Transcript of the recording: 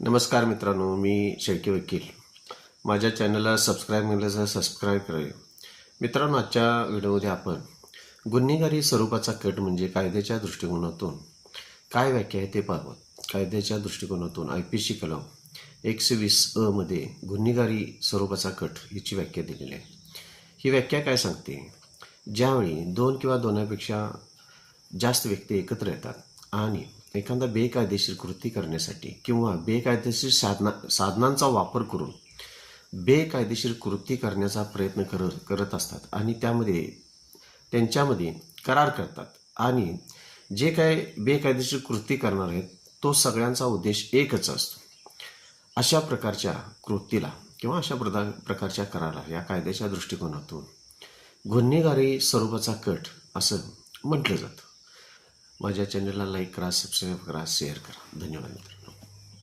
नमस्कार मित्रांनो, मी शेळके वकील. माझ्या चॅनलला सबस्क्राईब केल्याचं सबस्क्राईब करावे. मित्रांनो, आजच्या व्हिडिओमध्ये आपण गुन्हेगारी स्वरूपाचा कट म्हणजे कायद्याच्या दृष्टिकोनातून काय व्याख्या आहे ते पाहू. कायद्याच्या दृष्टिकोनातून IPC कलम 120 मध्ये गुन्हेगारी स्वरूपाचा कट याची व्याख्या दिलेली आहे. ही व्याख्या काय सांगते? ज्यावेळी दोन किंवा दोनापेक्षा जास्त व्यक्ती एकत्र येतात आणि एखादा बेकायदेशीर कृती करण्यासाठी किंवा बेकायदेशीर साधनांचा वापर करून बेकायदेशीर कृती करण्याचा प्रयत्न करत असतात आणि त्यांच्यामध्ये करार करतात आणि जे काय बेकायदेशीर कृती करणार आहेत तो सगळ्यांचा उद्देश एकच असतो. अशा प्रकारच्या कृतीला किंवा अशा प्रकारच्या कराराला या कायद्याच्या दृष्टिकोनातून गुन्हेगारी स्वरूपाचा कट असं म्हटलं जातं. माझ्या चॅनलला लाईक करा, सबस्क्राईब करा, शेअर करा. धन्यवाद.